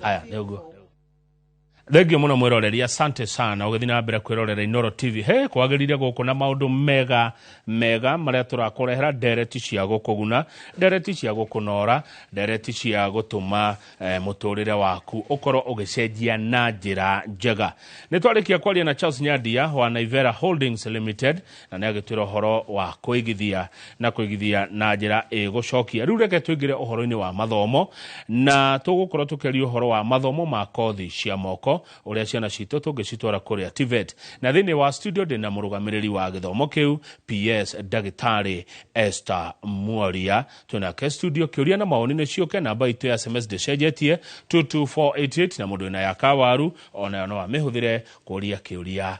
Aya, niguo. Thengio muno mwiroreri, asante sana ugithi na mbere kwirorera Inoro TV. He kwagirire guku na maundu mega maria turakurehera, ndereti cia gukuguna, ndereti cia gukunora, ndereti cia gutuma muturire waku ukoro ugicenjia na njira njega. Nitwarikia kwaria na Charles Nyadia wa Naivera Holdings Limited, na ni agitwira uhoro wa kuigithia na njira igucokia. Riu reke twingire uhoro-ini wa mathomo, na tugukorwo tukiaria uhoro wa mathomo ma kothi cia moko uria ciana citũ tũngĩcitwara kũrĩa TVET. Na thĩinĩ wa studio ndĩna mũrũgamĩrĩri wa gĩthomo kĩu PS Ndagĩtarĩ Esther Mworia. Twĩnake studio, kĩũria na maoni nĩ ciũke, namba itũ ya SMS ndĩcenjetie 22488, na mũndũ wĩna ya kawaru onayo no amĩhũthĩre kũria kĩũria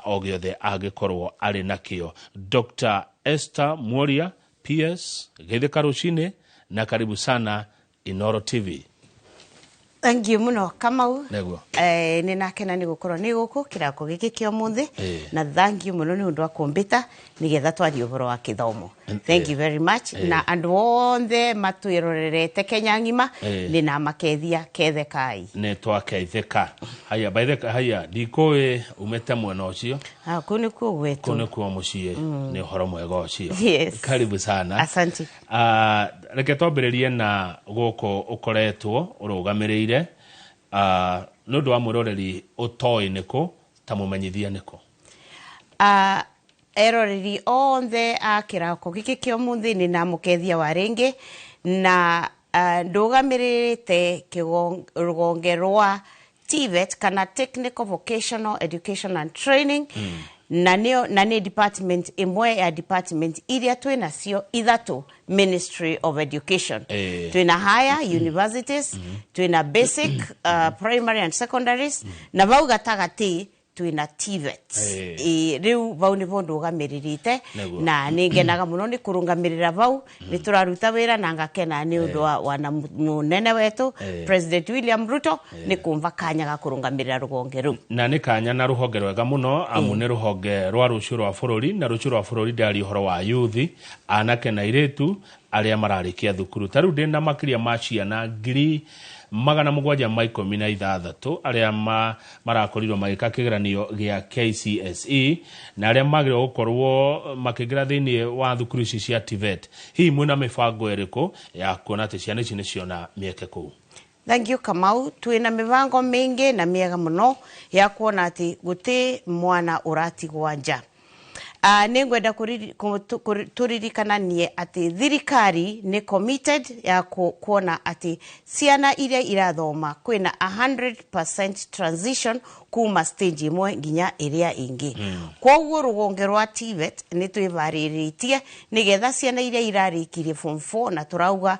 o gĩothe angĩkorwo arĩ nakĩo. Dr. Esther Mworia, PS, geithĩka rũcinĩ na karibu sana Inoro TV. Thank you muno Kamau. Neguo. Ni nakena ni gukorwo ni guku kirako giki kio muthi, na thank you muno ni undu wa kumbita nigetha twari uhoro wa kithomo. Thank you very much. Na andu othe matwirorerete Kenya ngima ni na makethia kethekai. Ne twakeitheka. Haya baitheka haya ndikoe umete mwena ucio. Kuni kuo gwetu. Kuni kuo mucie ni uhoro mwega ucio. Yes. Karibu sana. Asante. Reke twambĩrĩrie na guko ukoretwo urugamirĩire nundu wa mwiroreri utoĩ nĩkũ ta mũmenyithia nĩkũ. Eroreri onthe akirako giki kio muthi ni na mukethia wa ringi, na ndugamirĩte rũgonge rwa TVET kana Technical Vocational Education and Training. Na ni department imwe ya department iria twina cio ithatu Ministry of Education. Twina higher universities, twina basic primary and secondaries, na vau gatagati twina TVET. Riu vau ni vondu gamiririte, na ningenaga muno ni kurungamirira vau, ni turaruta wira na ngakena ni undu wa munene wetu President William Ruto ni kumva kanya ga kurungamirira rugonge ru. Na ni kanya na ruhonge rwega muno, amu ni ruhonge rwa rucio rwa bururi, na rucio rwa bururi ndari uhoro wa youth, anake na iretu aria mararikia thukuru. Taru ndina makiria ma ciana ngiri 716 aria marakorirwo magika kigeranio gia KCSE, na aria magirwo gukorwo makigira thiini wa thukuru ici cia TVET. Hii mwina mibango iriku ya kuona ati ciana ici ni ciona mieke kuu? Thank you Kamau. Twina mibango mingi na miega muno ya kuona ati guti mwana uratigwa nja. Ningwenda turirikanie ati thirikari ni committed ya kuona ati ciana iria irathoma kwina 100% transition kuma stage imwe nginya iria ingi. Kwoguo rugonge rwa TVET ni twivariiritie nigetha ciana iria irarikirie form 4 na turauga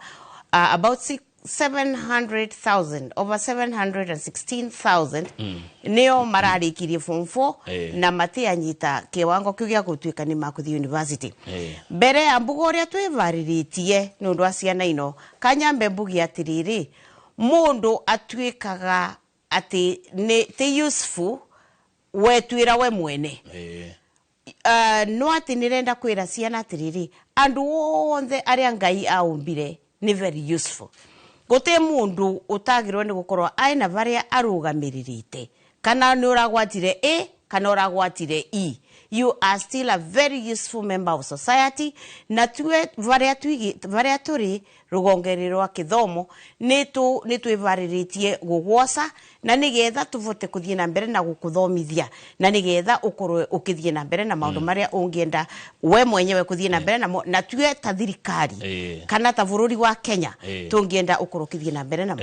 about 700,000, over 716,000 nio mararikirie form 4 na matianyita kiwango kiu gia gutuika ni makuthi university. Mbere ya mbugo uria twivariritie ni undu wa ciana ino, kanyambe mbugi atiriri, mundu atuikaga ati ni te useful wetwira we mwene. No ati nirenda kwira ciana atiriri, andu onthe aria Ngai aumbire ni very useful. Gote mundu utagirwo ni gukorwa aina varia arugamiririte, kana ni uragwatire A kana uragwatire E. You are still a very useful member of society. Na tuwe varia turi rugonge rwa kithomo ni twivariritie gugwosa, na nigetha tuvote kuthie na mbere na gukuthomithia, na nigetha ukorwe ukithie na mbere na maundu maria ungienda we mwenyewe kuthie na mbere na tuwe ta thirikari kana ta bururi wa Kenya tungienda ukorwe ukithie na mbere na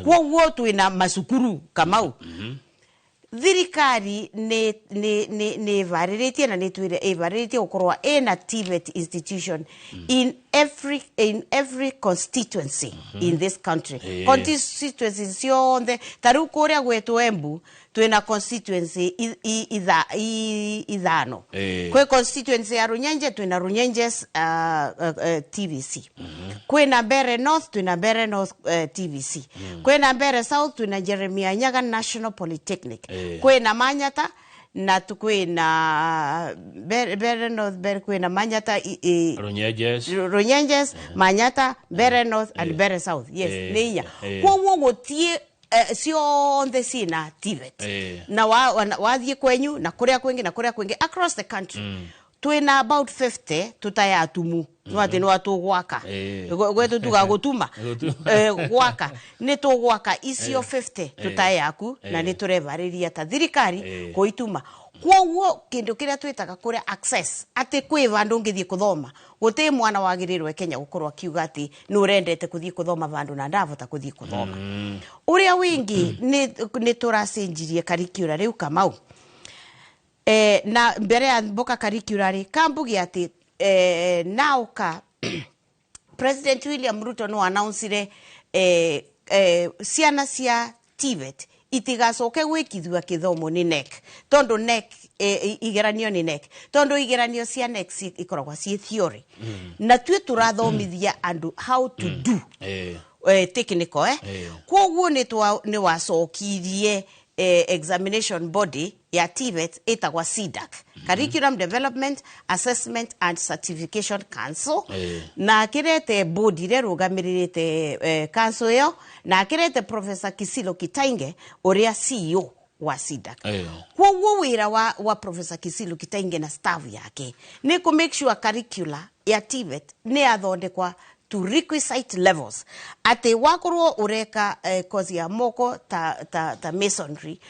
kwoguo twina masukuru Kamau. Thirikari ne variritie na ne twire variritie ukorwa ena TVET institution in every constituency in this country. Constituencies yonde taru kuria gwetu Embu twina constituency ithano. Kwe constituency ya Runyenje twina Runyenjes TVC. Kwina Mbere North twina Mbere North TVC. Kwina Mbere South twina Jeremiah Nyaga National Polytechnic. Kwina Manyata na tukwina Mbere North, kwina Manyata Runyenjes, Manyata, Mbere North and Mbere South. Yes, niya. Kwa wogotie cionthe cina TVET na wathie kwenyu na kuria kwingi across the country twina about 50 tutayatumu nwati no atugwaka gwetu tugagutuma gwaka ni tugwaka icio 50 tutayaku na ni turevariria ta thirikari kuituma kwoguo kindu kiria twitaga kuria access ati kwi vandu ngithie kuthoma guti mwana wagirirwe Kenya gukorwa kiuga ati no rendete kuthie kuthoma vandu na ndavota kuthie kuthoma uria wingi ni turacenjirie curriculum riu Kamau na mbere ya mboka curriculum kambugi ati nauka President William Ruto no announcire ciana cia TVET itigacoke gwikithua kithomo ni NEC tondu NEC igeranio ni NEC tondu igeranio cia NEC ikoragwa ci theory na tue turathomithia andu how to do technical kwoguo ni wacokirie examination body ya TVET itagwa CDAC Curriculum Development Assessment and Certification Council na kirete body ile rugamirite council yo na kirete Professor Kisilo Kitainge uria CEO wa CDAC kwoguo wira wa Professor Kisilo Kitainge na staff yake ni ku make sure curricula ya TVET ni athondekwa to requisite levels ate wakorwo ureka kozi ya moko ta masonry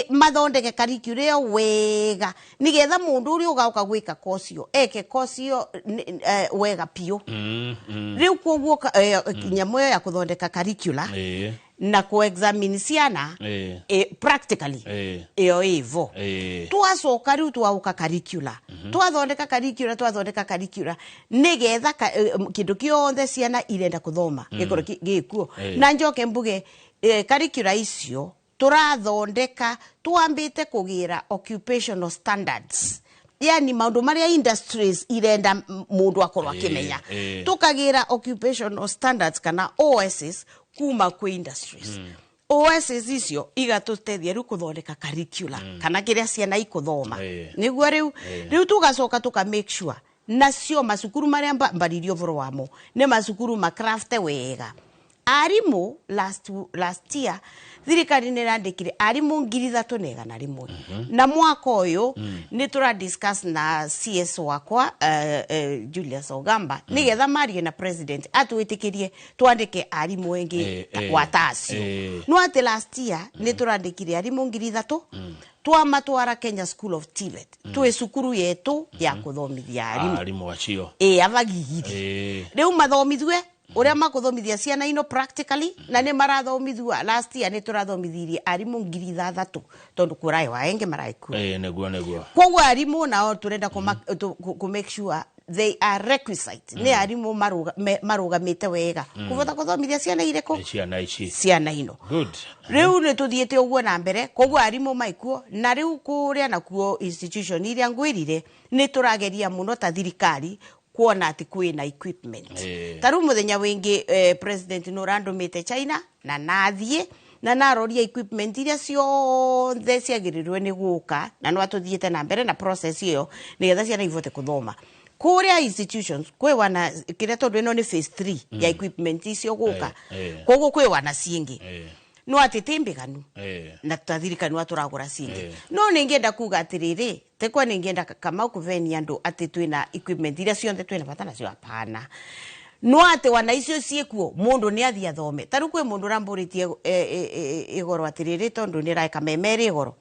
mathondeke curriculum wega nigetha mundu uri ugauka gwika kocio eke kocio wega pio riu kwoguo nyamu ya kuthondeka curriculum na ku examine ciana practically iyo ivo twacoka riu twauka curriculum twathondeka curriculum nigetha kindu kionthe ciana irenda kuthoma gikoro gikuo na njoke mbuge curriculum icio turathondeka twambite kugira occupational standards yani maundu maria industries irenda mundu akorwa kimenya tukagira occupational standards kana OSs kuma ku industries OSs icio igatutethia riu kuthondeka curriculum kana kiria ciana ikuthoma niguo riu tugacoka tuka make sure nacio masukuru maria mbaririo voro wamo ne masukuru makrafte wega arimu last year thirikari nirandikire arimu 3,100 na mwaka uyu ni tura discuss na CS wakwa Julius Ogamba nigetha marie na president atwitikirie twandike arimu wengi watacio no ati last year ni turandikire arimu 3,000 twamatwara Kenya School of TVET twe cukuru yetu ya kuthomithia arimu wacio avagigire riu mathomithwe uria makuthomithia ciana ino practically na ne marathomithua last year ni turathomithirie arimu 3,000 tondu kurai waenge maraiku neguo kwoguo arimu nao turenda ku make sure they are requisite ne arimu marugamite wega kuvota kuthomithia ciana ireko ciana ino good riu ni tuthiete uguo na mbere kwoguo arimu maikuo na riu kuria na kuo institution iria ngwirire ni turageria muno ta thirikari kuona ati kwina equipment taru muthenya wingi president no randomite China na nathie na naroria equipment iria cionthe ciagirirwe ni guka na no atuthiete na mbere na process iyo nigetha ciana ivote kuthoma kuria institutions kwe wana kire tondu ino ni phase 3 ya equipment icio guka koguo kwe wana ciingi no atitimbiganu na tathirika no aturagura cingi no ningienda kuga atiriri tekwa ningienda kama kuveni andu ati twina equipment iria cionthe twina batana cio apana no ati wana icio ciekuo mundu ni athia thome taru kwe mundu ramburitie igoro atiriri tondu ni raika memeri igoro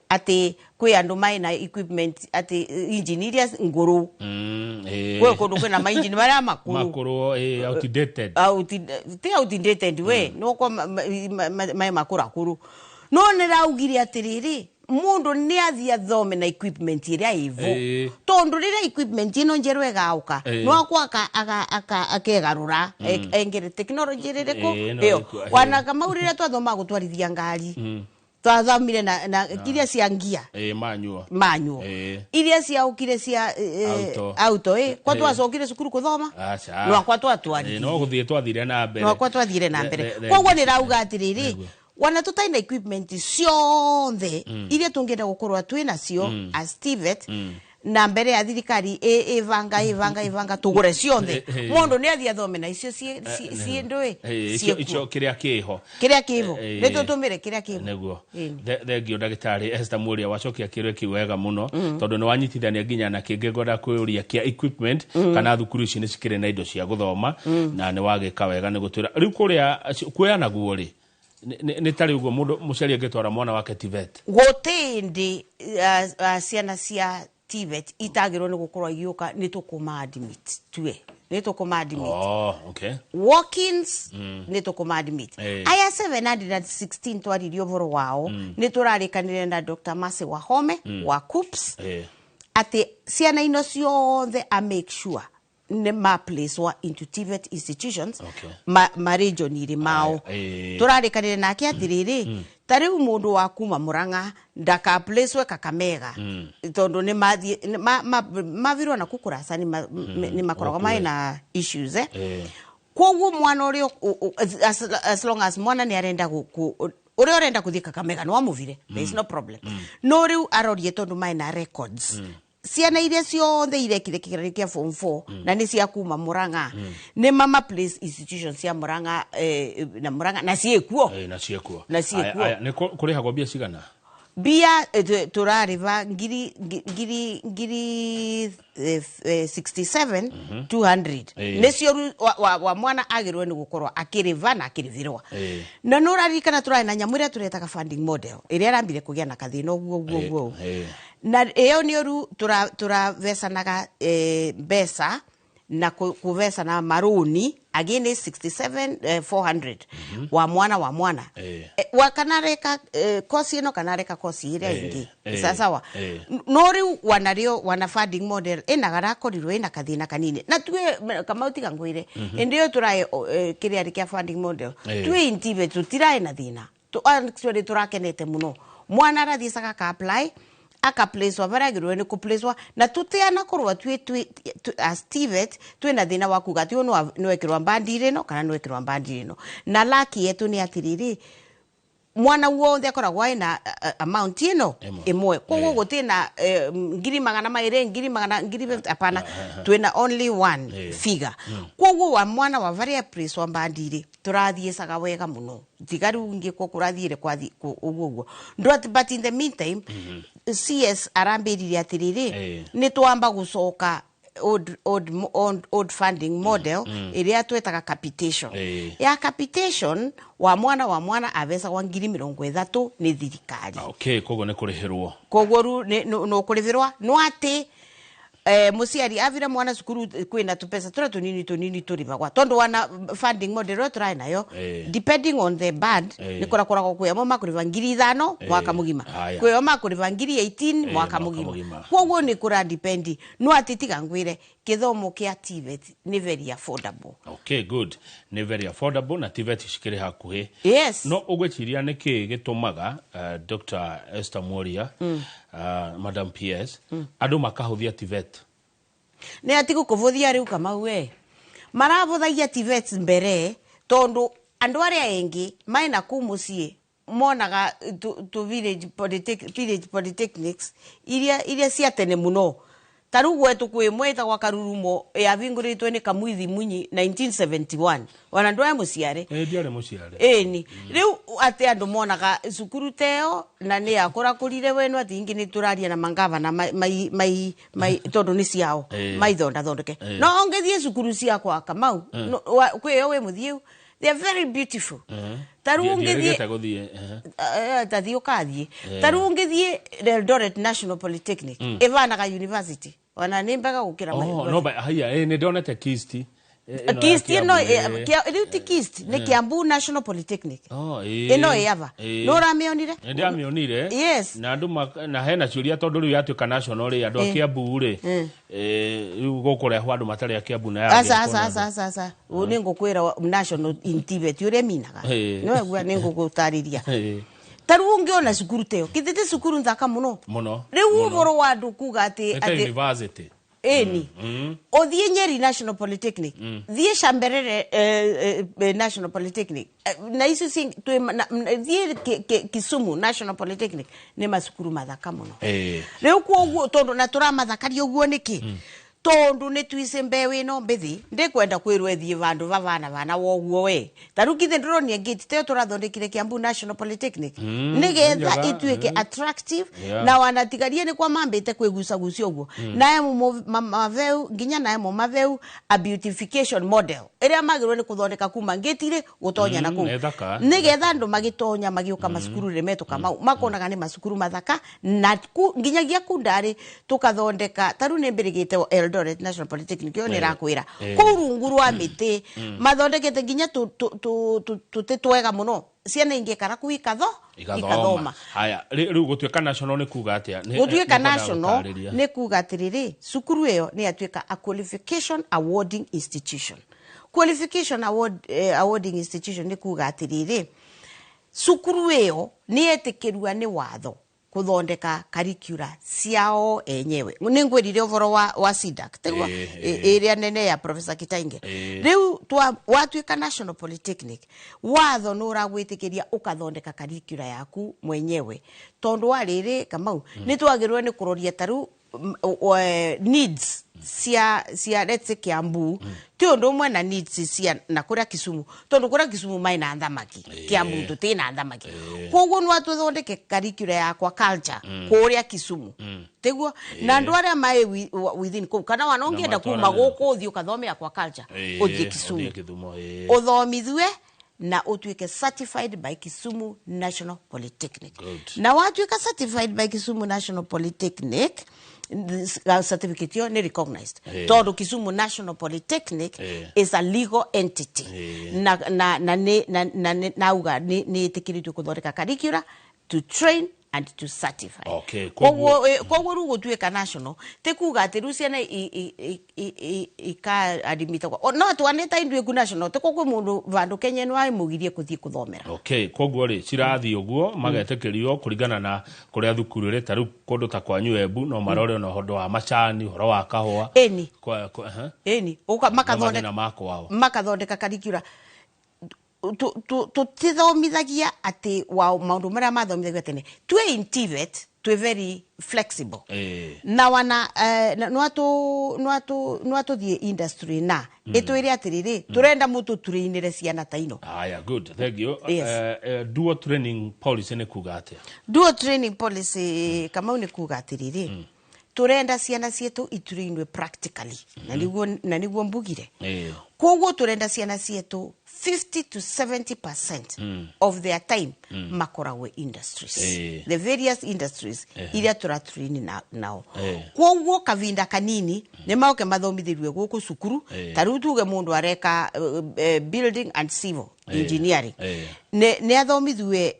ati kwe andu maina equipment ati engineers nguru kwe kundu kwina ma engineer maria makuru outdated we no kwa mai makura kuru no ne raugire atiriri mundu ni athia thome na equipment iria ivo tondu rira equipment ino njeru egauka no akwa akegarura engere technology ririko iyo wana kama urire twathoma gutwarithia ngari twathamire na kiria cia ngia manual iria cia ukire cia auto kwa twacokire cukuru kuthoma no akwa twatwarithia no guthie twathire na mbere no akwa twathire na mbere kwoguo ni rauga atiriri wana tutaina equipment cionthe iria tungenda gukorwa twina cio as TVET na mbere ya thirikari ivanga tugure cionthe mundu ni athia thome na icio ci ndui icio kiria kiho ni tutumire kiria kiho neguo thengio ndagitari Esther Muria wacokia kirwe kiwega muno tondu ni wanyitithania nginya na kingi ngoda kwiuria kia equipment kana thukuru ici ni cikire na indo cia guthoma na ni wagika wega ni gutwira riu kuria kuya guo ri ni tari ugo mundu muceri angitwara mwana wake TVET gutindi ciana cia TVET itagirwo ni gukorwa igiuka ni tukuma admit tue ni tukuma admit okay walk-ins ni tukuma admit aya 716 twaririo voro wao ni turarikanire na Dr. Masi Wahome wa CUPS ati ciana ino ciothe a make sure ne ma place wa into TVET institutions ma region iri mao turarikanire nake atiriri tariu mundu wa kuma Murang'a ndaka place we Kakamega tondu ni mavirwa na kukurasa ni makoroga mai na issues koguo mwana uri as long as mwana ni arenda uri orenda kuthii Kakamega no amuvire there is no problem no riu arorie tondu mai na records ciana iria ciothe irekire kĩgeranio kĩa form 4 na nĩ cia kuma Murang'a nĩ mama place institutions cia Murang'a na Murang'a na ciekuo nĩ kũrĩhagwo mbia cigana bia turariva ngiri 67 200 nĩcio wa mwana agirwe ni gukorwa akiriva na akirivirwa na no rarikana turai na nyamwira turetaga funding model iria rambire kugia na kathina guo na eo ni oru turavesanaga besa na kuvesa na maruni again is 67 400 wa mwana wakanareka kosi ino kanareka kosi ile ingi sasa nori wana funding model enagara korirwe ina kathina kanini na tue kama utiga ngwire ndio turai kiria rikia funding model tue intive tutirae na thina tu actually turakenete muno mwana rathisaga ka apply aka place wa varagirwe ni ku place wa na tuteana korwa tue as TVET twina thina wa kugati no ekirwa bandire no kana no ekirwa bandire no na laki yetu ni atiriri mwana wothe akoragwa ina amount ino imwe koguo gutina ngiri magana maire ngiri apana twina only one figure koguo wa mwana wa varia place wa bandire turathiisaga wega muno tigaru ngi ko kurathiire kwa uguo but in the meantime CS arambiririe atiriri ni twamba gucoka old funding model iria twetaga capitation ya capitation wa mwana avesa wa ngiri 30 ni thirikari koguo ni kurihirwo koguo no kurivirwa no ati musiari avira mwana sukuru kwina tupesa tunini turivagwa tondo wana funding model try nayo depending on the band nikora kuya mama kuriva ngiri 5 mwaka mugima kuya mama kuriva ngiri 18 mwaka mugima koguo ni kura depend no atitiga ngwire kithomo kia TVET ni very affordable good ni very affordable na TVET shikire hakuhe no ugwechiria niki gitumaga Dr. Esther Muria Madam PS andu makahuthia TVET ne atiku kuvuthia riu kama we maravuthagia TVET mbere tondu andu aria engi maina kumucie monaga to village polytechnics iria cia tene muno taru gwetu kwimweta kwa karurumo ya vinguritwe ni Kamwithi Munyi 1971 wana ndoya muciare ndiare muciare ni riu ati andu monaga cukuru teo na ni akora kurire wenu ati ingi ni turaria na mangava na mai tondu ni ciao mai thondeke no ngethie cukuru cia kwa Kamau kwiyo we muthiu they are very beautiful tarungithie tathio kathie tarungithie Eldoret National Polytechnic Evanaga University wana nimbaga gukira mai no ba haya ni donate Kisti no riuti Kisti ni Kiambu National Polytechnic ino yava no ramionire yes na andu na hena ciuria tondu riu yatuika national ri andu Kiambu ri riu gukurehwa andu matari ya Kiambu na ya sasa uni ngukwira national in TVET uri minaga no egwa ni ngugutariria tarungi ona cukuru teo kithite cukuru nthaka muno riu uboro wa andu kuga ati university eni othie Nyeri National Polytechnic thie Shamberere National Polytechnic na isu sing thie Kisumu National Polytechnic ne masukuru mathaka muno riu kwoguo tondu na turamathakaria uguo niki tondu ne twise mbewe no mbithi ndikwenda kwirwe thie vandu vana woguo we tarukithe ndronia gate te turathondekire Kiambu National Polytechnic nigetha ituike attractive na wanatigarie ni kwa mambite kwigucagucia uguo nae maveu nginya nae maveu a beautification model iria magirwe ni kuthondeka kuma gate ire gutonya na ku nigetha andu magitonya magiuka masukuru remetuka makonaga ni masukuru mathaka na nginyagia kundari tukathondeka taru ni mbirigite Eldoret National Polytechnic yo ni rakwira kurungu rwa miti mathondekete nginya twega muno ciana inge kara ikathoma haya riu gutuika national ni kuga atia gutuika national ni kuga atiriri cukuru iyo ni atuika a qualification awarding institution awarding institution ni kuga atiriri cukuru iyo ni etikirua ni watho kuthondeka curricula ciao enyewe ningwirire uvoro wa SIDAC tegwa area nene ya Professor Kitainge riu watuika National Polytechnic watho nuragwitikiria ukathondeka curricula yaku mwenyewe tondu wariri Kamau ni twagirwe ni kuroria taru needs cia let's say Kiambu ti undu umwe na needs cia na kuria Kisumu tondu kuria Kisumu mai na thamaki Kiambu tutina thamaki koguo no atuthondeke curricula yakwa culture kuria Kisumu teguo na andu aria mai within kana wanongienda kuma guku uthio kathome akwa culture uthie Kisumu uthomithwe na utuike certified by Kisumu National Polytechnic na watuika certified by Kisumu National Polytechnic certificate yo ni recognized todo Kisumu National Polytechnic is a legal entity na uga ni tikiritwe kuthondeka curricula to train and to certify koguo rugo tuika national tekuga ati rucia na ika adimita no twaneta indwe ku national tekoguo mundu vandu Kenya no ai mugirie kuthie kuthomera koguo ri cirathi uguo magetekerio kuringana na kuria thukuru ri taru kundu ta kwanyu Embu no marore no hondo wa macani horo wa kahua eni uka makathondeka curricula tutithomithagia ati maundu maria mathomithagia tene twe in TVET twe very flexible na wana no thie industry na itwire atiriri turenda mutu turinire ciana taino good thank you dual training policy ne kuga atia dual training policy kama une kuga atiriri turenda ciana cietu iturinwe practically na niguo mbugire koguo turenda ciana cietu 50 to 70% of their time makoragwe industries the various industries iria turatrain now koguo kavinda kanini ne maoke mathomithirwe guku cukuru taru tuge mundu areka building and civil engineering ne athomithwe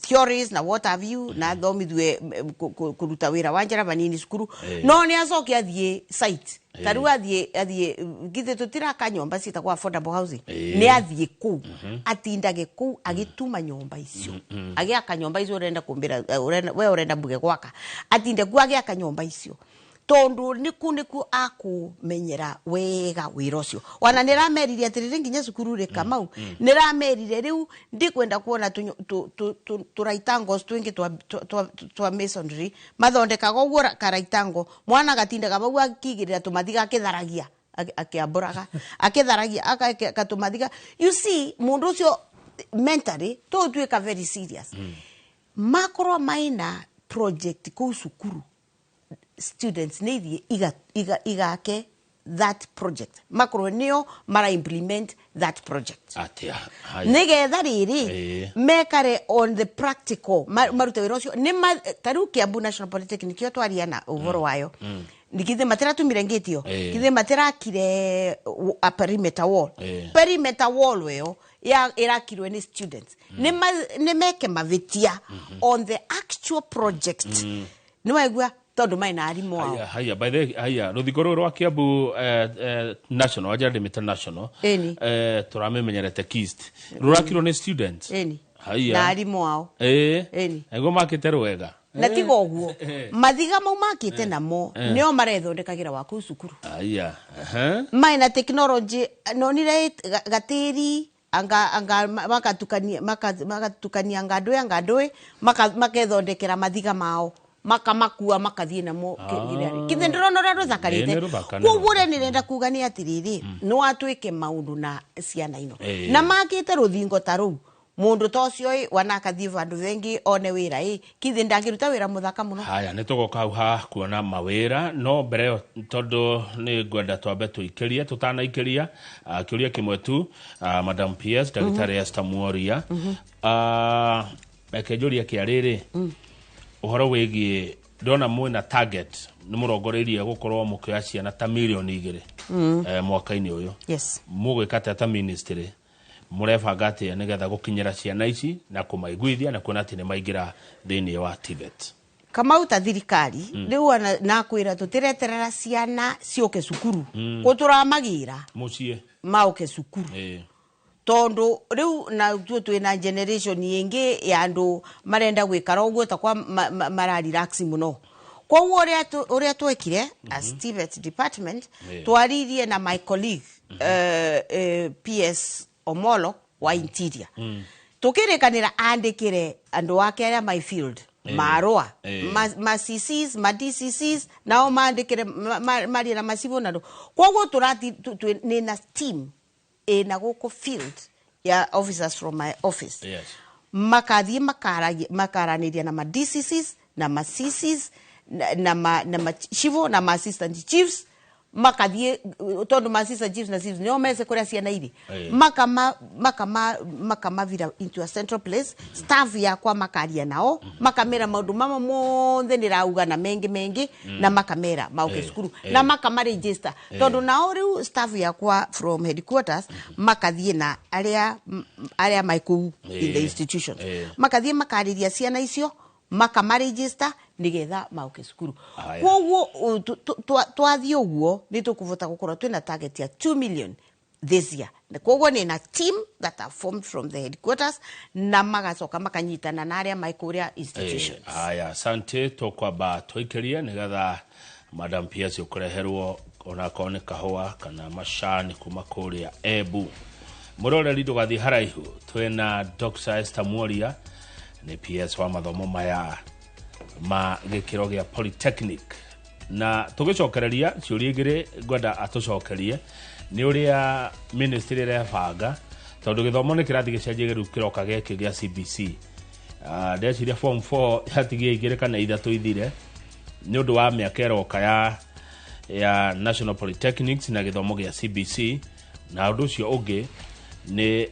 theories na what have you na thomithwe kuruta wira wanjara banini cukuru no ni acoke athie site taru athie githe tutira ka nyomba cita kwa affordable housing ni athie ku atindage ku agituma nyomba icio agiaka nyomba icio urenda kumbira we urenda mbuge gwaka atinde ku agiaka nyomba icio tondu niku akumenyera wega wira ucio wana niramerire atiriri nginya cukuru ri Kamau niramerire riu ndikwenda kuona turaitango twingi twa masonry mathondekaga uguo karaitango mwana gatindaga bau akigirira tumathiga akitharagia akiamburaga akitharagia akatumathiga you see mundu ucio mentally to tuika very serious makro maina project ku cukuru students need igake that project makro neo mara implement that project atia nigetha riri mekare on the practical marute wira ucio ni taru Kiambu National Polytechnic yo twariana uvoro wayo nikithe matera tumirengitio kithe matera kire a perimeter wall weo ya irakirwe ni students ni meke mavitia on the actual project ni waigua tondu mai na arimu wao haya by the haya ruthigoro rwa Kiambu national ajade international turamenyerete kist rurakiro ni students haya na arimu wao ego makete rwega na tigo guo mathiga mau makite namo nio marethondekagira waku cukuru aya mai na technology no nire gatiri anga makatukania ngandwe makethondekera mathiga mao makamakua makathie namo kithe ndirono rero zakarite kugure nirenda kuga ni atiriri no atwike maundu na ciana ino na makite ruthingo taru mundu tocio wanakathie vandu vengi one wira kithe ndangiruta wira muthaka muno haya nitugoka hau ha kuona mawira no mbere tondu ni ngwenda twambe tuikiria tutanaikeria kiuria kimwe tu Madam PS Dagitari Esther Mworia ekejuria kiariri uhoro wigie ndona mwina target ni murongoreirie gukorwo mukioya ciana ta milioni 2 mwaka-ini uyu yes mugwikata ta ministry murebanga atia nigetha gukinyira ciana ici na kumaiguithia na kuona ati ni maingira thiini wa TVET kama uta thirikari riu na kwira tutireterera ciana cioke cukuru guturamagira mucie mauke cukuru tondu riu na twina generation yengi ya andu marenda gwikara uguo ta kwa mara relax muno kwa uria twekire as TVET department twaririe na my colleague PS Omolo wa interior tukirikanira andikire andu wake aria my field marua ma CCs ma DCCs nao mandikire mari na masivo nado koguo turati ni na team na goko field ya officers from my office makathie makaraniria na ma DCCs na ma CCs na ma chivo na ma assistant chiefs makathie tondu ma assistant chiefs na chiefs no mese kuria ciana iri makama vira into a central place staff yakwa makaria nao makamera maundu mama monthe nirauga na mengi na makamera mauke cukuru na makama register tondu nao riu staff yakwa from headquarters makathie na aria maiku in the institution makathie makariria ciana icio makama register nigetha mauke cukuru koguo twathie uguo nitukuvota gukora twina target ya 2 million this year koguo ni na team that are formed from the headquarters na magacoka makanyitana na aria maikuria institutions aya asante tokwamba twikirie nigetha Madam PS ukureherwo ona kone kahua kana mashani kuma kuria Ebu muroreri ndugathi haraihu twina Dr. Esther Mworia ni PS wa mathomo maya ma gikiro gia polytechnic na tugicokereria ciuria igire ngwenda atucokerie ni uria ministry rebanga tondu githomo ni kirathi gicenjie riu kiroka giki gia CBC ndeciria form 4 yatigie igire kana ithatu ithire ni undu wa miaka iroka ya National Polytechnics na githomo gia CBC na undu cio ungi ni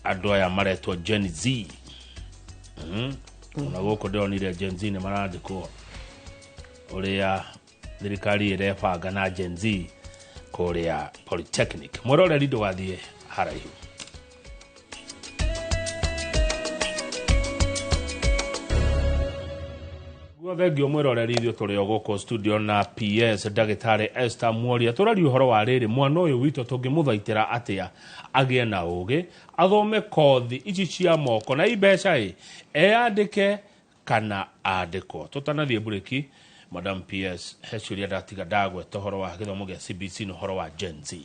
andu aya maretwo Gen Z na goko ndonire Gen Z ni marandikwo uria thirikari irebanga na Gen Z kuria polytechnic muroreri ndugathie haraihu Thengio mwiroreri ithio turi ogoko studio na PS Dagitari Esther Mworia turari uhoro wa riri mwana uyu wito tungimuthaitira atia agie na ugi athome kothi ici cia moko na ibeca andike kana andikwo tutanathie bureki Madam PS hechuria datiga dagwe tohoro wa githomo gia CBC no horo wa Gen Z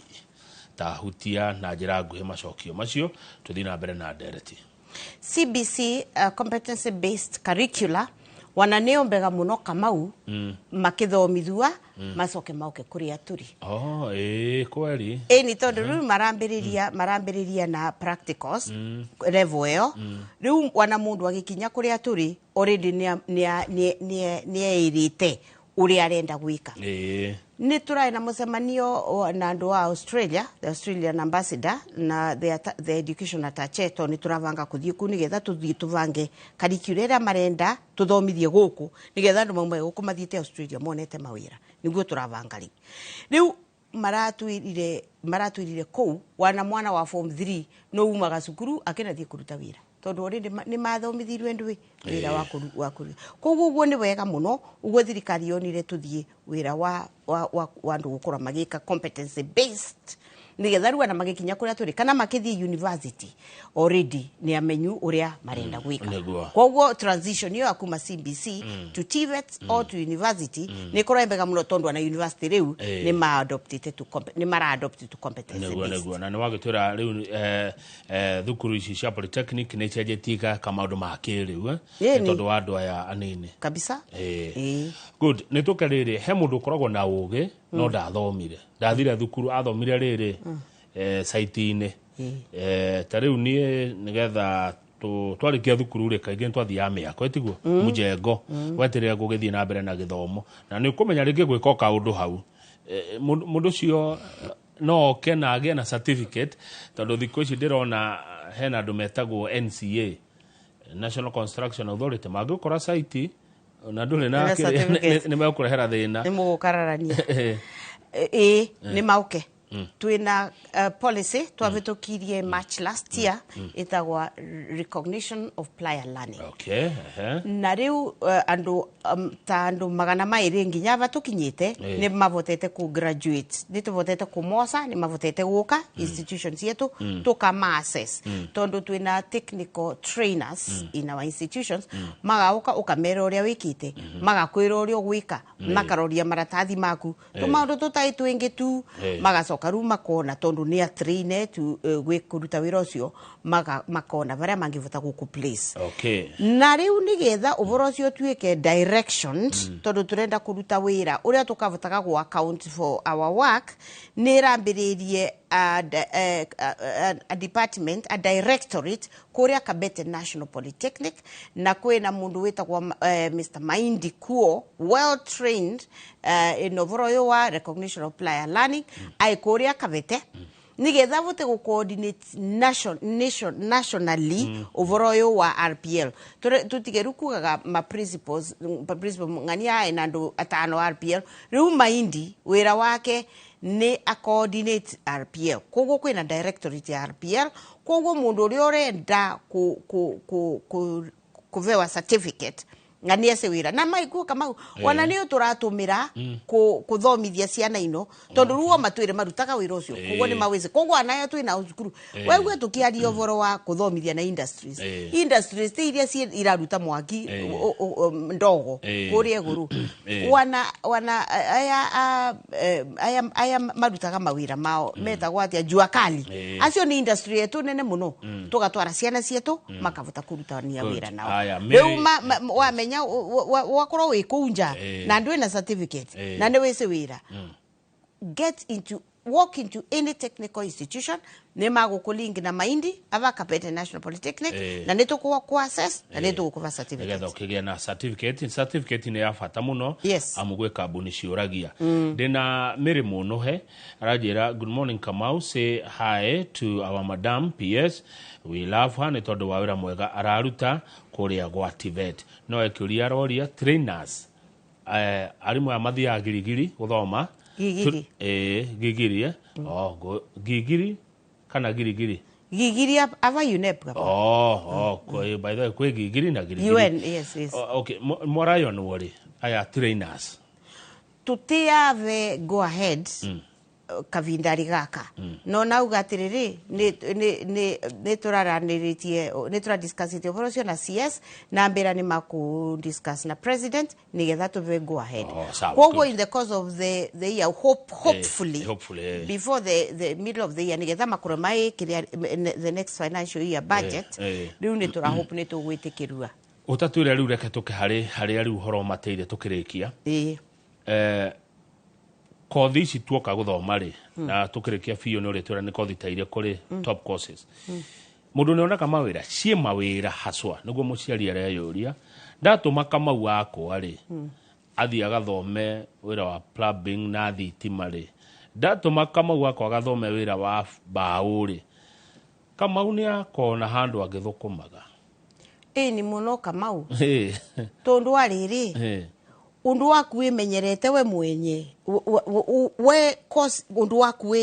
ta hutia na njira nguhe macokio macio tuthina mbere na ndereti CBC competency based curricula wananeombega muno kamau makithomithua macoke mauke kuria turi kweli ni tondu riu marambiriria na practicals level yo riu wana mundu agikinya kuria turi already ni eirite uri arenda gwika ni turai na mucemanio na andu wa Australia the Australian ambassador na the education attaché ni turavanga kuthie ku nigetha tuthie tuvange curriculum marenda tuthomithie guku nigetha andu maumwe guku mathiete Australia monete mawira niguo turavanga riu maratwirire kou wana mwana wa form 3 no umaga cukuru akenathie kuruta wira tondu already ni mathomithirwe ndwi wira wa kuru koguo ni wega muno uguo thirikari yonire tuthie wira wa andu gukora magika competency based nigetha ruga na magikinya kuria turi kana makithi university already ni amenyu uria marenda gwika koguo transition yo akuma CBC to TVET or to university ni korembega muno tondu na university riu ni ma adopted to ni mara adopted to competence based na ni wagitura riu thukuru ici cia polytechnic ni cenjetika kama maundu ma kiriu tondu wa andu aya anini kabisa good ni tukariri he mundu koragwo na ugi no ndathomire ndathire thukuru athomire riri site-ini ta riu ni nigetha twarikia thukuru ri kaingĩ twathia miako etiguo mujengo weterera gugithie na mbere na githomo na ni kumenya ringi gwika kaundu hau mundu cio no kena age na certificate tondu thikũ ici ndirona hena andu metagwo NCA National Construction Authority magukora site na ndure na ni mekurehera thina ni mugukararania ni mauke twina policy twavitukirie March last year itagwa recognition of prior learning na riu andu magana mairi nginya vatukinyite ni mavotete ku graduate ni tuvotete kumosa ni mavotete guka institutions yetu tukama access tondu twina technical trainers in our institutions magauka ukamera uria wikite magakwira uria gwika makaroria maratathi maku tumaundu tutai twingi tu magacoka ruma kona tondu ni traine tu gwikuruta wira ucio makona varia mangivota guku place na riu nigetha uvoro ucio tuike directions tondu turenda kuruta wira uria tukavotaga go account for our work ni rambiririe a department a directorate kuria Kabete National Polytechnic na kwina mundu witagwa Mr. Maindi Kuo well trained in uvoro wa recognition of prior learning ai kuria Kabete nigetha vote go coordinate nationally uvoro wa RPL tutigerukugaga ma principles ngania ina andu atano RPL riu Maindi wira wake ni a coordinate RPL koguo kwina directorate ya RPL koguo mundu uri orenda kuvewa certificate ngani ase wira na maiku kama wana niyo turatumira kuthomithia ciana ino tondu ruo matwire marutaga wira ucio koguo ni maweze koguo anayo twina ucukuru wewe tukiaria uvoro wa kuthomithia na industries iria iraruta mwaki ndogo kuria guru wana aya marutaga mawira mao metagwa atia jua kali acio ni industry yetu nene muno tugatwara ciana cietu makavuta kurutania wira nao reu wamenya wakoro wikunja na ndwe na certificate na ndwe wira walk into any technical institution ne magukulingi na Maindi ava Kabete National Polytechnic na netukuwa ku access na netukuwa certificate ngetha ukigia na certificate ni ya fata muno amugwe kambuni ciuragia ndina mirimo nohe arajira good morning Kamau say hi to our madam PS we love her ne tondu wa wira mwega araruta kuria gwa TVET no ekiria roria trainers arimu amathia girigiri guthoma gigiri gigiri kana girigiri ava UNEP by the way kwe gigiri na girigiri UN yes okay morayo no wori aya trainers tutiave go ahead kavindari gaka no nauga atiriri ni turaraniritie ni tura discussite uvoro cio na CS na mbera ni maku discuss na president nigetha tuve go ahead koguo in the course of the year hopefully before the middle of the year nigetha makuru mai the next financial year budget riu ni tura hope ni tugwitikirua utatwire riu reke tuke hari riu horo mateire tukirikia kothi ici tuoka guthoma ri na tukirikia bio ni uritwira ni kothi taire kuri top courses mundu ni onaka mawira cie mawira haswa niguo muciari areyuria ndatuma Kamau wako ri athi agathome wira wa plumbing na thitima ri ndatuma Kamau wako agathome wira wa baũ ri Kamau ni akona handu agithukumaga ni muno Kamau tondu ariri undu waku wimenyerete we mwenye we cause undu waku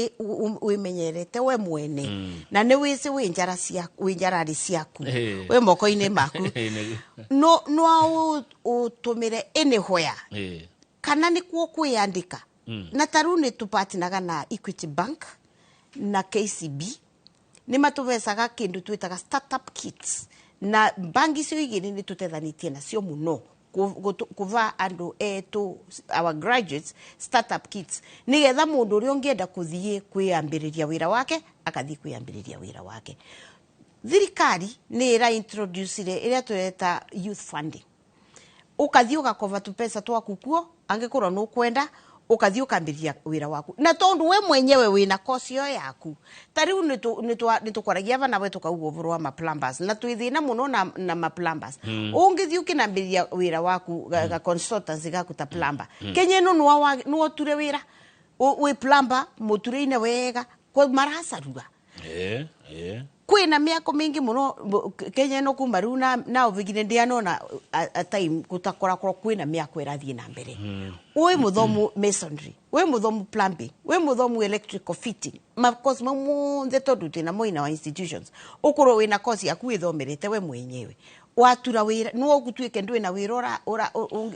wimenyerete we mwene na ni wisi winjarari ciaku we moko-ini maku no utumire anywhere kana ni kuo kwiyandika na taru ni tupatinaga na Equity Bank na KCB nĩ matuvecaga kindu twitaga startup kits na bangi cio igiri ni tutethanitie nacio muno kuva andu etu our graduates startup kits nigetha mundu uri ungienda kuthie kwiyambiriria wira wake akathie kwiyambiriria wira wake. Thirikari ni ira introducire iria tureta youth funding, ukathie ugakova tupesa twaku kuo angikorwo no kwenda ukathie ukambiria wira waku na tondu we mwenyewe wina kosi yo yaku. Tariu nitukwaragia bana wetu kaugo burwa ma plumbers na twithina muno na ma plumbers ungithie ukinambiria wira waku ga consultants gaku ta plumber kenye no ture wira we plumber mutureine wega ko marasarua kwina miako mingi muno Kenya no kumaru na ovigine ndianona a time gutakora kwina miako irathie na mbere. We muthomu masonry, we muthomu plumbing, we muthomu electrical fitting, course mamu tondu tina moina wa institutions ukoro wina course yaku ithomerete we mwenyewe watura wira no gutwike ndwe na wira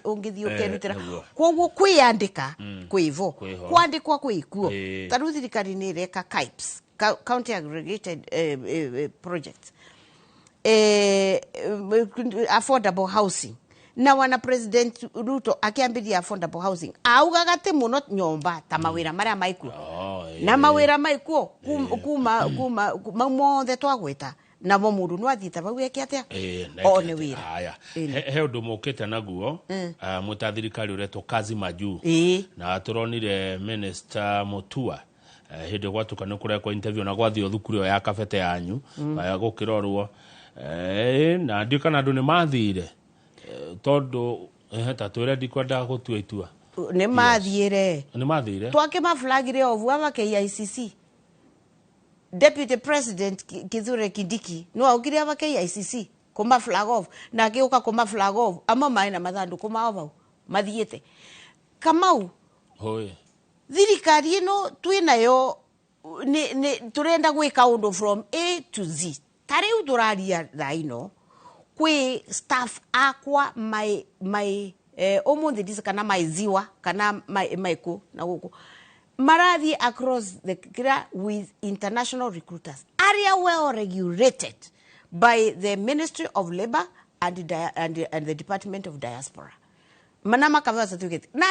ungithio kerutira kwoguo kwiyandika kwivo kwandikwa kwikuo. Taru thirikari ni reka KAIPS, county aggregated projects, affordable housing na wana President Ruto akiambiria affordable housing augagate muno nyomba ta mawira maria maikuo na mawira maikuo kuma mothe twagweta na mundu no athita bau eke atia one wira haya he undu mukite naguo mutathirikari ureto kazi maju na turonire minister Mutua hindi gwatukana kuria kwa interview na gwathio thukuru ya kabete yanyu gukirorwo na ndikana andu ni mathire tondu ta twire ndikwenda gutua itua ni mathire twake maflagire ovu aba KICC Deputy President Kithure Kindiki no augire aba KICC kuma flag off na akiuka kuma flag off ama maina mathandu kuma ovu mathiete Kamau thirikari no twinayo ni turenda gwika undu from A to Z. Tariu turaria thaino kwi staff akwa my omuthi disa kana maiziwa kana maiku na guku marathi across the kira with international recruiters area well regulated by the Ministry of Labor and the Department of Diaspora. Manama kava certificate na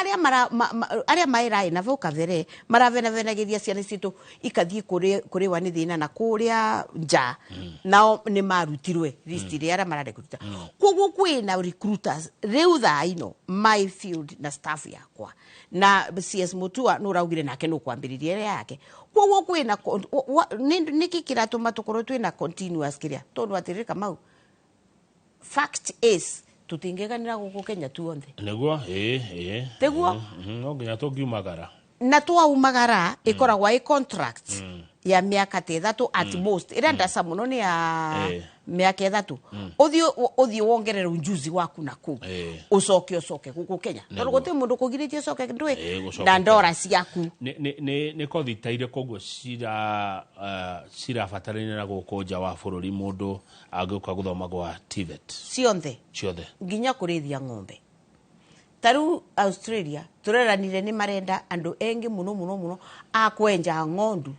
aria mairai na vuka vere maravena venagiria ciana citu ikathie kuri wani thina na kuria nja nao ni marutirwe list ria aria mararekruta koguo kwina recruiters riu thaino my field na staff yakwa na CS Mutua no raugire nake no kwambiriria ria yake koguo kwina niki kiratuma tukoro twina continuous kiria tondu atirika mau fact is tutingeganira guku Kenya tuonthe neguo teguo no nginya tungiumagara na twaumagara ikoragwa i contract ya miaka 3 at most ira ndasa muno ni ya miaka 3 uthio wongerera unjuzi waku naku ucoke guku Kenya tondu guti mundu kugiritie ucoke ndwe na ndora ciaku ni kothitaire koguo sira fatarine na guku nja wa bururi mundu agikuka guthoma gwa TVET ciothe nginya kurithia ng'ombe. Taru Australia tureranire ni marenda andu engi muno akwenja ng'ondu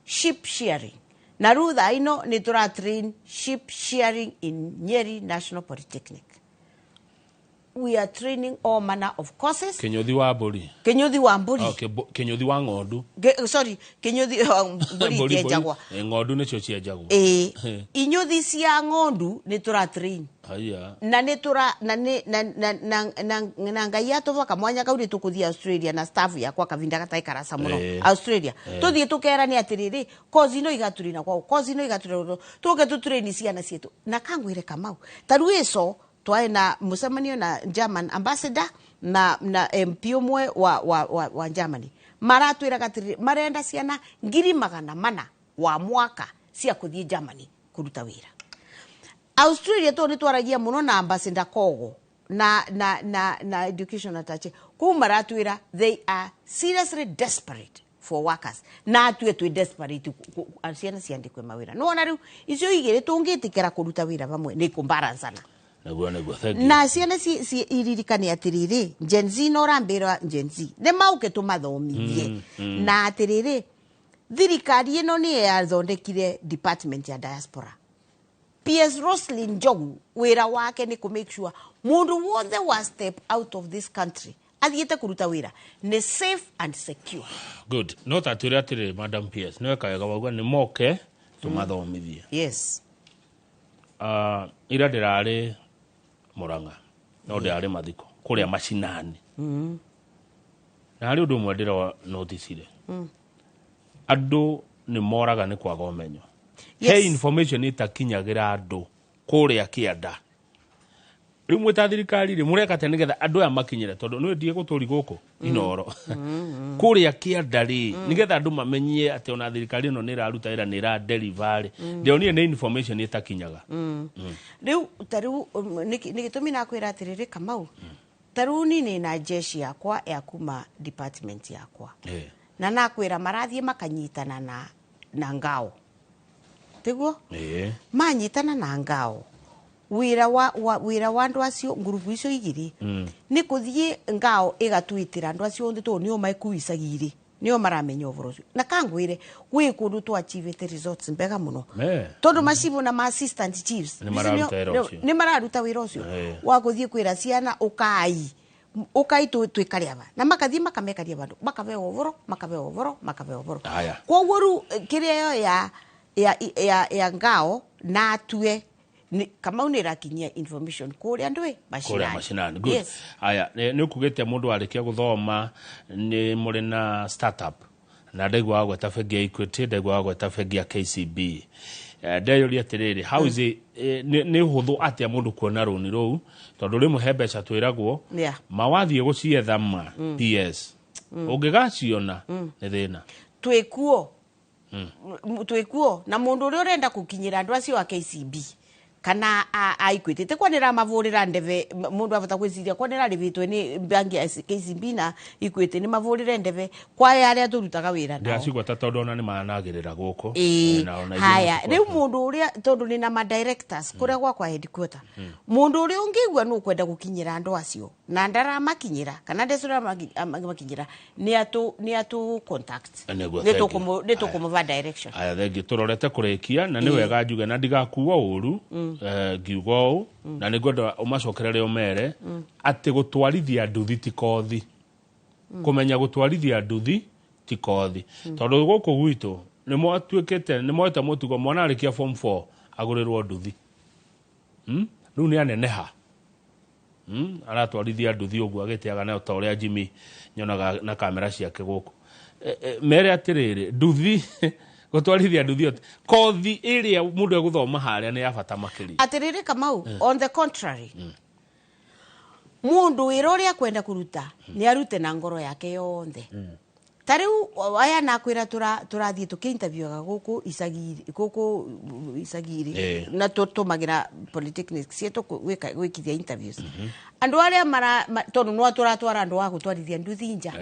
sheep shearing na rutha ino ni tura train sheep shearing in Nyeri National Polytechnic. We are training all manner of courses. Kinyothi wa mburi okay kinyothi wa ng'ondu sorry kinyothi mburi kienjagwa ng'ondu nicio cienjagwa inyothi cia ng'ondu ni tura train haya na ni tura na ngai atovoka mwanya kauri tukuthia Australia na staff yakwa kavinda gataikara muno Australia tuthie tukera ni atiriri kozi no igaturina kwa kozi no igaturina tuke tutrain ciana cietu na kangwire Kamau taru ico twaina musemanio na German ambassador na MP umwe wa Germany maratwira gatiri marenda ciana 400 wa mwaka cia kuthie Germany kuruta wira. Australia to ni twaragia muno na ambassador Kogo na education atache ku maratwira they are seriously desperate for workers na twe desperate ciana ciandikwe mawira no na riu icio igire tungitikira kuruta wira bamwe ni kumbaranzana na ciana si iririkani atiriri Gen Z no rambira Gen Z ne mauke tumathomithie na atiriri thirikari ino ni yathondekire department ya diaspora. PS Roslyn Njogu wira wake ni ku make sure mundu wothe wa step out of this country athiete kuruta wira ni safe and secure. Good. No taturi atire Madam PS no kaega wagwa ni moke tumathomithie. Yes. Ira ndirari Muranga no ndirari mathiko kuria macinani. Na hari undu mwe ndira notice ire. Andu ni moraga ni kwaga umenyo. Yes. Hey, information itakinyagira andu kuria kianda. Rimwe ta thirikari ri mureka tene getha andu aya makinyire tondu no ndie guturi guku inoro. Kuria kianda ri nigetha andu mamenyie ati ona thirikari no ni raruta ira ni ra deliver. Ndio ni information itakinyaga. Riu taru nigitumi na kwira atiriri Kamau. Taru ni na jeshi yakwa ya kuma department yakwa. Na nakwira marathie makanyitana na ngao. Tiguo? Manyitana na ngao. Wira wa andu acio ngurubu icio igiri ni kuthie ngao igatwitira andu acio nthe to nio maikuisagiri nio maramenya uvoro ucio na kangwire gwi kundu to achieve results mbega muno tondu macibu na ma assistant chiefs ni mararuta wira ucio wa kuthie kwira ciana ukai twikariaba na makathie makamekaria bandu makabe uvoro kwa woru kirio ya ngao na atue kama unira kinyia information kuri andu mashinani. Good. Yes. Aya ni ukugete mundu arikia guthoma ni muri na startup na ndegwa gweta bengi ya Equity ndegwa gweta bengi ya KCB. Ndeyuri atiriri how is it ni huthu atia mundu kuona runi rou tondu rimwe he mbeca twiragwo mawathie gucietha ma PS ungigaciona ni thina twikuo na mundu uri urenda kukinyira andu acio wa KCB kana aikwitite kwanira mavurira ndeve mundu avata kwiciria kwanira rivitwe ni bangi ya KCB na ikwite ni mavurira ndeve kwa yale aturutaga wira nao ndacigwa tatondona ni managirira guku haya riu mundu uria tondu ni na ma directors kuria kwa headquarter mundu uria ungigwa no kwenda gukinyira andu acio na ndara makinyira kana ndesura makinyira ni atu contact ni to kumuva direction. Aya thengi turorete kurikia na ni wega njuge na ndigakuwa uru giugo na nigoda umacokerere umere ati gutwarithia nduthi tikothi kumenya gutwarithia nduthi tikothi tondu guku gwitu ni mwatuikete ni mweta mutugo mwana arikia form 4 agurirwo nduthi riu ni aneneha aratwarithia nduthi uguo agitiaga nayo ta uria Jimmy nyonaga na kamera ciake guku mere atiriri nduthi gutwarithia nduthi kothi iria mundu eguthoma haria ni ya bata makiri atiriri Kamau on the contrary mundu iroria kwenda kuruta ni arute na ngoro yake yonthe tariu aya nakwira turathie tukinterview guku isagiri na tumagira polytechnics cietu gwikithia interviews andu aria tondu no turatwara andu wa gutwarithia nduthi nja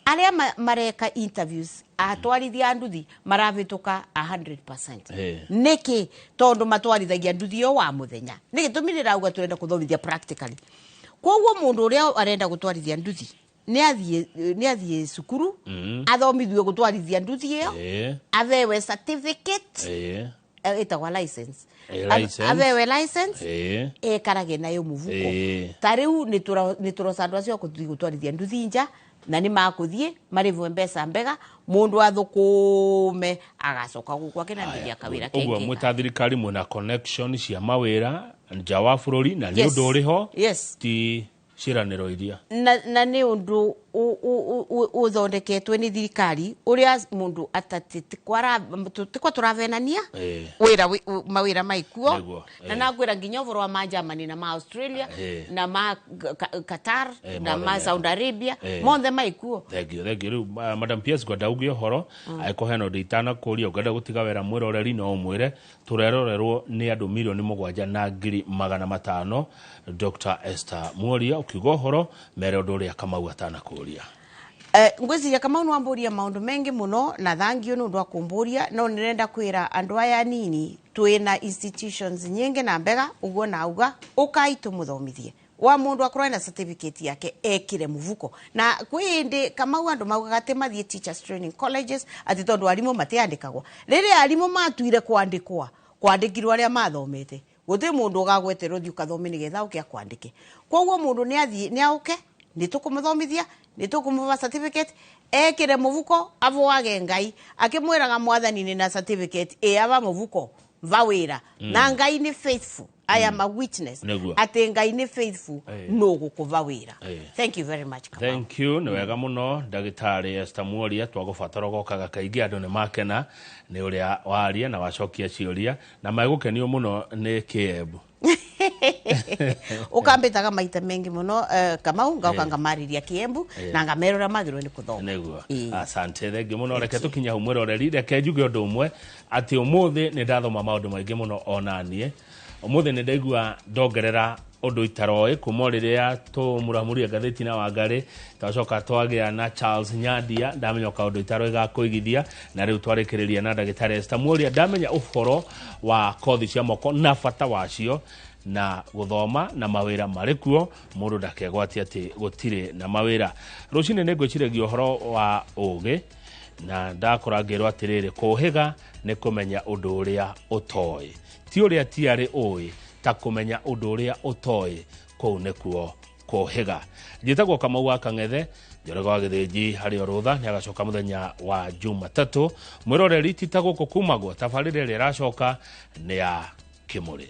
aria mareka interviews atwarithia nduthi maravituka 100%. Niki tondu matwarithagia nduthi yo wa muthenya niki tumirira uga turenda kuthomithia practically kwa mundu uria arenda gutwarithia nduthi ni athie sukuru athomithwe gutwarithia nduthi iyo avewe certificate etagwa license avewe license karage nayo muvuko tariu ni turosandu acio gutwarithia nduthi nja na ni makuthie marivwe mbesa mbega mundu athukume agacoka gukwa kinandiria kawira kenge uguo mutathirikari muna connection cia mawira nja wa bururi na ni undu uriho ti ciraniro iria na ni undu uthondeketwe ni thirikari uria mundu atatikwara tikwa turavenania mawira maikuo na nakwira nginya uvoro wa ma Germany na ma Australia na ma Qatar na ma Saudi Arabia monthe maikuo thegio Madam PS gwadaugie horo aikoheno nditana kuria ugenda gutiga wera mwiroreri no mwire turerorerwo ni andu milioni 7,500 Dr. Esther Mworia ukiuga horo mere undu uria Kamau atana kuria ngwiciria Kamau no amburia maundu mengi muno na thangio no ndwa kumburia no nirenda kwira andu aya nini twina institutions nyingi na mbega uguo na uga ukai tumuthomithie wa mundu akorwo na certificate yake ekire muvuko na kwindi kama andu maugate mathie teachers training colleges ati tondu arimu matiandikagwa riri arimu matuire kwandikirwo aria mathomete guti mundu gagweterwo thiu kathome nigetha ukia kwandike koguo mundu ni auke ni tukumuthomithia ni tukumuva certificate ekire muvuko avoage ngai akimwiraga mwathani ni na certificate ava muvuko vawira na ngai ni faithful. I am a witness. Ati ngai ni faithful no gukuva wira. Thank you very much. Thank you. Ni wega muno ndagitari Esther Mworia twagubatara gokaga kaingi andu ni makena ni uria waria na wacokia ciuria na maigukenio muno ni Kiembu. Ukambitaga maita mengi muno kama unga ngamariria Kiembu na ngamerora magirwo ni kuthoma. Neguo. Asante thengi muno reke tukinya humwero reri reke njuge undu umwe ati umuthi ni ndathoma maundu maingi muno onanie. Umuthi ni ndaigua ndongerera undu itaroi kuma riria tumuramuria gatheti na Wangari twacoka twagia na Charles Nyandia ndamenya kaundu itaroi ga kuigithia na riu twarikiriria na ndagitari Esther Mworia ndamenya uhoro wa kothi cia moko na bata wacio na guthoma na mawira marikuo mundu ndakegwati ati gutire na mawira rucine ni ngwiciragia uhoro wa ugi na ndakorangirwo atiriri kuhiga ni kumenya undu uria utoi ti uria tiari oi ta kumenya undu uria utoi kou nikuo kuhiga njitagwo Kamau wa Kang'ethe njorego wa Githinji hari orutha ni agacoka muthenya wa Jumatatu mwiroreri titagwo kumagwo tabarire iracoka ni ya Kimuri.